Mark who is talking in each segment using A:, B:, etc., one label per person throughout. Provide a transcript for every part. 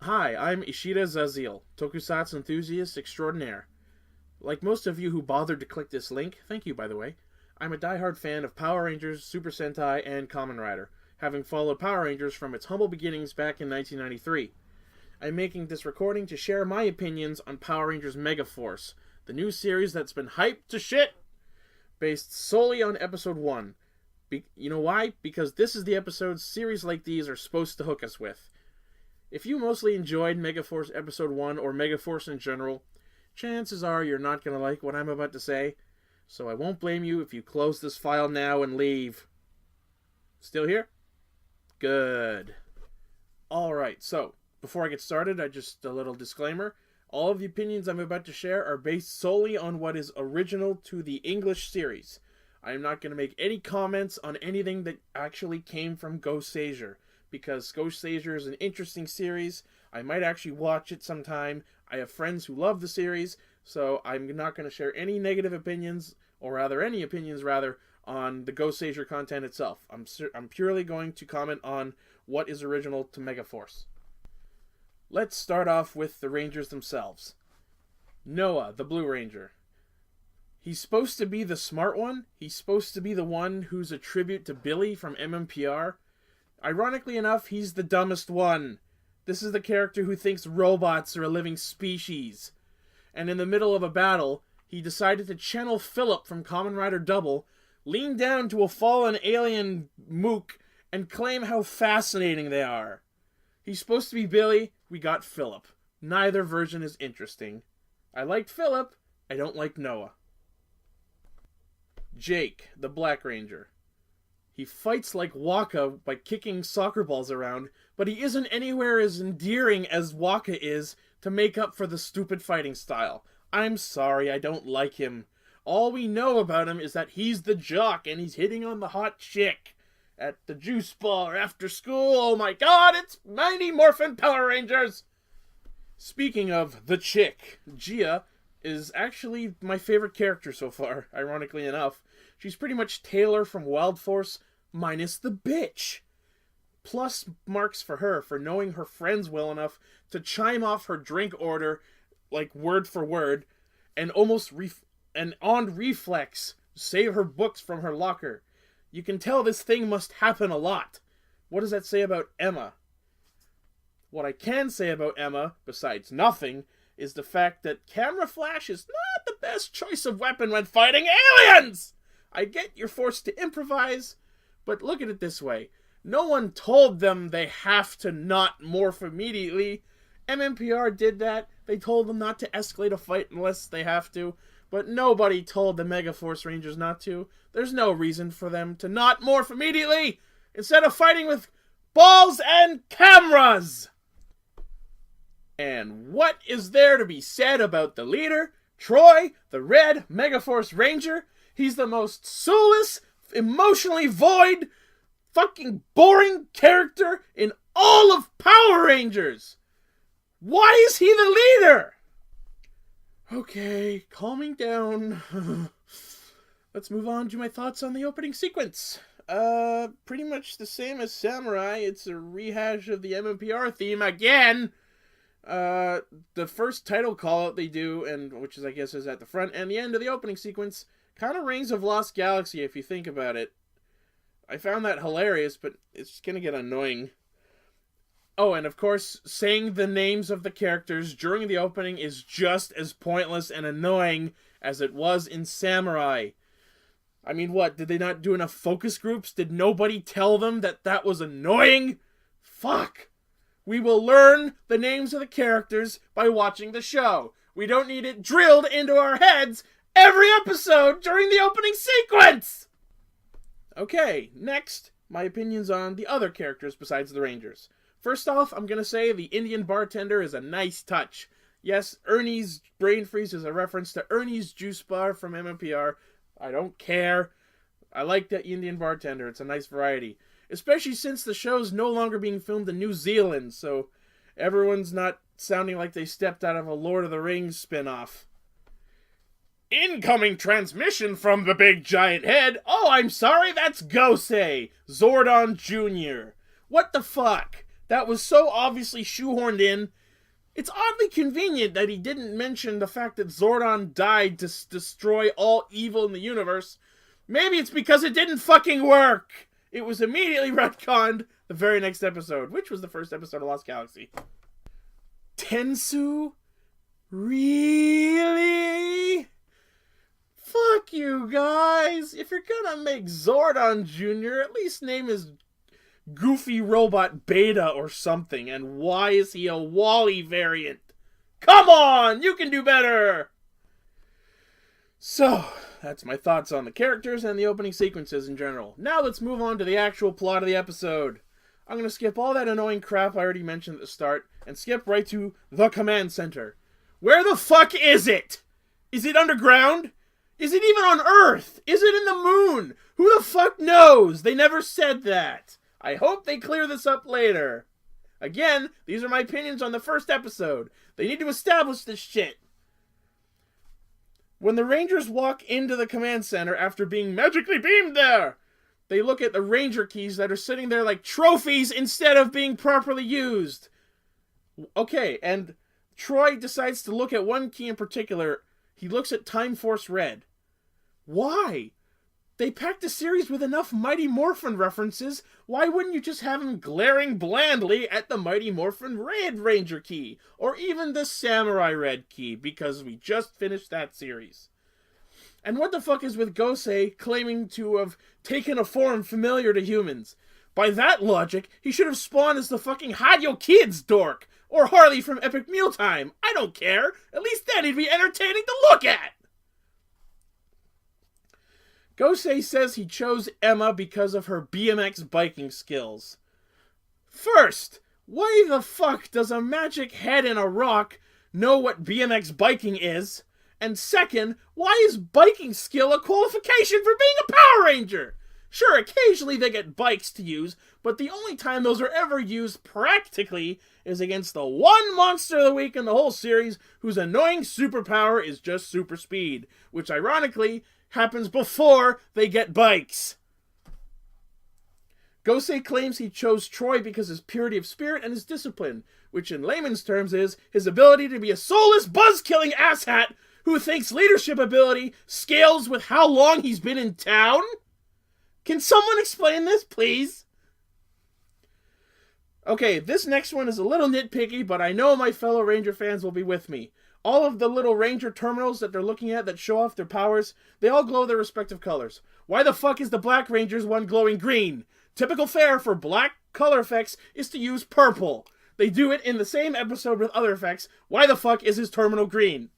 A: Hi, I'm Ishida Zazil, tokusatsu enthusiast extraordinaire. Like most of you who bothered to click this link, thank you by the way, I'm a diehard fan of Power Rangers, Super Sentai, and Kamen Rider, having followed Power Rangers from its humble beginnings back in 1993. I'm making this recording to share my opinions on Power Rangers MegaForce, the new series that's been hyped to shit, based solely on Episode 1. You know why? Because this is the episode series like these are supposed to hook us with. If you mostly enjoyed MegaForce Episode 1 or MegaForce in general, chances are you're not going to like what I'm about to say, so I won't blame you if you close this file now and leave. Still here? Good. Alright, so, before I get started, just a little disclaimer. All of the opinions I'm about to share are based solely on what is original to the English series. I am not going to make any comments on anything that actually came from Castranger, because Castranger is an interesting series. I might actually watch it sometime. I have friends who love the series, so I'm not going to share any negative opinions, or rather any opinions rather, on the Castranger content itself. I'm purely going to comment on what is original to MegaForce. Let's start off with the Rangers themselves. Noah, the Blue Ranger. He's supposed to be the smart one. He's supposed to be the one who's a tribute to Billy from MMPR. Ironically enough, he's the dumbest one. This is the character who thinks robots are a living species. And in the middle of a battle, he decided to channel Philip from Kamen Rider Double, lean down to a fallen alien mook, and claim how fascinating they are. He's supposed to be Billy, we got Philip. Neither version is interesting. I liked Philip, I don't like Noah. Jake, the Black Ranger. He fights like Waka by kicking soccer balls around, but he isn't anywhere as endearing as Waka is to make up for the stupid fighting style. I'm sorry, I don't like him. All we know about him is that he's the jock and he's hitting on the hot chick at the juice bar after school. Oh my god, it's Mighty Morphin Power Rangers! Speaking of the chick, Gia is actually my favorite character so far, ironically enough. She's pretty much Taylor from Wild Force, minus the bitch. Plus marks for her for knowing her friends well enough to chime off her drink order, like word for word, and and on reflex, save her books from her locker. You can tell this thing must happen a lot. What does that say about Emma? What I can say about Emma, besides nothing, is the fact that camera flash is not the best choice of weapon when fighting aliens! I get you're forced to improvise, but look at it this way. No one told them they have to not morph immediately. MMPR did that. They told them not to escalate a fight unless they have to, but nobody told the MegaForce Rangers not to. There's no reason for them to not morph immediately instead of fighting with balls and cameras! And what is there to be said about the leader, Troy, the red MegaForce Ranger? He's the most soulless, emotionally void, fucking boring character in all of Power Rangers! Why is he the leader? Okay, calming down. Let's move on to my thoughts on the opening sequence. Pretty much the same as Samurai. It's a rehash of the MMPR theme again! The first title call out they do, and which is I guess is at the front and the end of the opening sequence, kind of rings of Lost Galaxy if you think about it. I found that hilarious, but it's gonna get annoying. Oh, and of course, saying the names of the characters during the opening is just as pointless and annoying as it was in Samurai. I mean, what, did they not do enough focus groups? Did nobody tell them that that was annoying? Fuck! We will learn the names of the characters by watching the show. We don't need it drilled into our heads every episode during the opening sequence! Okay, next, my opinions on the other characters besides the Rangers. First off, I'm gonna say the Indian bartender is a nice touch. Yes, Ernie's brain freeze is a reference to Ernie's juice bar from MMPR. I don't care. I like that Indian bartender. It's a nice variety. Especially since the show's no longer being filmed in New Zealand, so everyone's not sounding like they stepped out of a Lord of the Rings spin-off. Incoming transmission from the big giant head. Oh, I'm sorry, that's Gosei, Zordon Jr. What the fuck? that was so obviously shoehorned in. It's oddly convenient that he didn't mention the fact that Zordon died to destroy all evil in the universe. Maybe it's because it didn't fucking work. It was immediately retconned the very next episode, which was the first episode of Lost Galaxy. Tensu? Really? Fuck you guys. If you're gonna make Zordon Jr., at least name his Goofy Robot Beta or something. And why is he a Wally variant? Come on! You can do better! So, that's my thoughts on the characters and the opening sequences in general. Now let's move on to the actual plot of the episode. I'm going to skip all that annoying crap I already mentioned at the start and skip right to the command center. Where the fuck is it? Is it underground? Is it even on Earth? Is it in the moon? Who the fuck knows? They never said that. I hope they clear this up later. Again, these are my opinions on the first episode. They need to establish this shit. When the Rangers walk into the command center after being magically beamed there, they look at the Ranger keys that are sitting there like trophies instead of being properly used. Okay, and Troy decides to look at one key in particular. He looks at Time Force Red. Why? They packed the series with enough Mighty Morphin references. Why wouldn't you just have him glaring blandly at the Mighty Morphin Red Ranger key? Or even the Samurai Red key, because we just finished that series. And what the fuck is with Gosei claiming to have taken a form familiar to humans? By that logic, he should have spawned as the fucking Hadyo Kids dork! Or Harley from Epic Mealtime! I don't care! At least then he'd be entertaining to look at! Gosei says he chose Emma because of her BMX biking skills. First, why the fuck does a magic head in a rock know what BMX biking is? And second, why is biking skill a qualification for being a Power Ranger? Sure, occasionally they get bikes to use, but the only time those are ever used practically is against the one monster of the week in the whole series whose annoying superpower is just super speed, which ironically happens before they get bikes. Gosei claims he chose Troy because of his purity of spirit and his discipline, which in layman's terms is his ability to be a soulless buzz-killing asshat who thinks leadership ability scales with how long he's been in town? Can someone explain this, please? Okay, this next one is a little nitpicky, but I know my fellow Ranger fans will be with me. All of the little Ranger terminals that they're looking at that show off their powers, they all glow their respective colors. Why the fuck is the Black Ranger's one glowing green? Typical fare for black color effects is to use purple. They do it in the same episode with other effects. Why the fuck is his terminal green?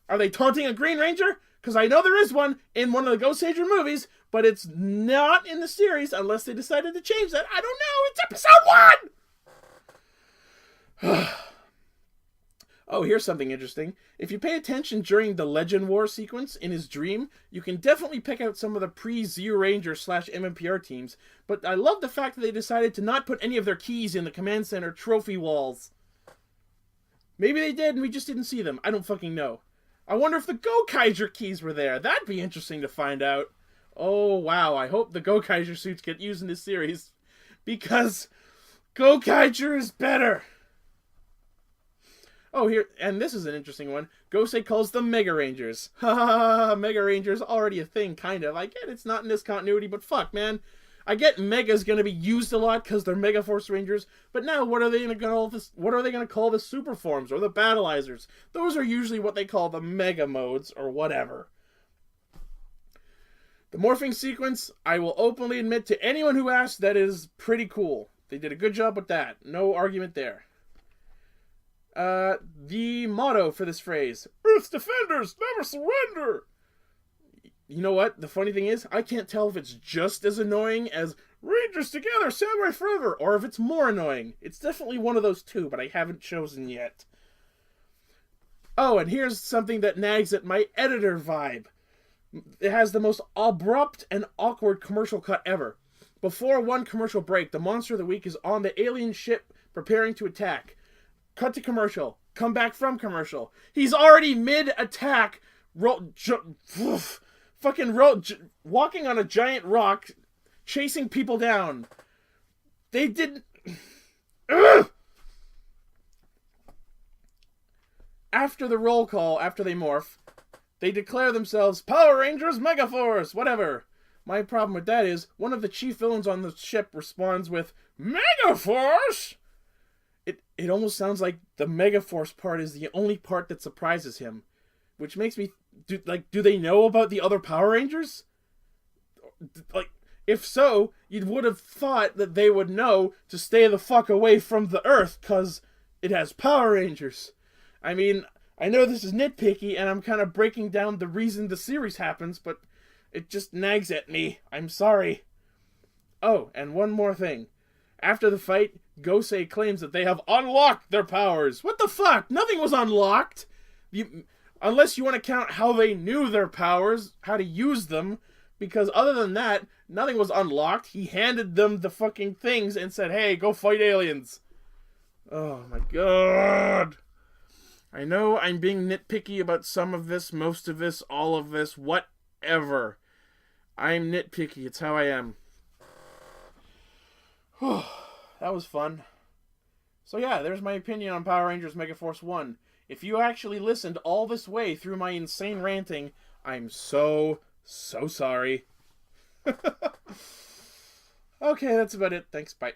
A: Are they taunting a Green Ranger? Because I know there is one in one of the Ghost Ranger movies, but it's not in the series unless they decided to change that. I don't know. It's episode 1! Oh, here's something interesting. If you pay attention during the Legend War sequence in his dream, you can definitely pick out some of the pre-Zeo Ranger / MMPR teams, but I love the fact that they decided to not put any of their keys in the command center trophy walls. Maybe they did and we just didn't see them. I don't fucking know. I wonder if the Gokaiger keys were there. That'd be interesting to find out. Oh, wow. I hope the Gokaiger suits get used in this series, because Gokaiger is better. Oh, here, and this is an interesting one. Gosei calls them Mega Rangers. Ha Mega Rangers already a thing, kind of. I get it's not in this continuity, but fuck, man. I get Mega's gonna be used a lot because they're MegaForce Rangers, but now what are they gonna call this? What are they gonna call the Super Forms or the Battleizers? Those are usually what they call the Mega Modes or whatever. The morphing sequence, I will openly admit to anyone who asks, that is pretty cool. They did a good job with that. No argument there. The motto for this phrase, Earth's defenders never surrender. You know what? The funny thing is, I can't tell if it's just as annoying as Rangers together, Samurai forever, or if it's more annoying. It's definitely one of those two, but I haven't chosen yet. Oh, and here's something that nags at my editor vibe. It has the most abrupt and awkward commercial cut ever. Before one commercial break, the monster of the week is on the alien ship preparing to attack. Cut to commercial. Come back from commercial. He's already mid-attack. Walking on a giant rock, chasing people down. They didn't... Ugh! After the roll call, after they morph, they declare themselves Power Rangers MegaForce, whatever. My problem with that is, one of the chief villains on the ship responds with, MegaForce? It almost sounds like the MegaForce part is the only part that surprises him. Which makes me, do they know about the other Power Rangers? Like, if so, you would have thought that they would know to stay the fuck away from the Earth, cause it has Power Rangers. I mean, I know this is nitpicky, and I'm kind of breaking down the reason the series happens, but it just nags at me. I'm sorry. Oh, and one more thing. After the fight, Gosei claims that they have unlocked their powers. What the fuck? Nothing was unlocked! Unless you want to count how they knew their powers, how to use them, because other than that, nothing was unlocked. He handed them the fucking things and said, hey, go fight aliens. Oh my god. I know I'm being nitpicky about some of this, most of this, all of this, whatever. I'm nitpicky. It's how I am. That was fun. So yeah, there's my opinion on Power Rangers MegaForce 1. If you actually listened all this way through my insane ranting, I'm so sorry. Okay, that's about it. Thanks, bye.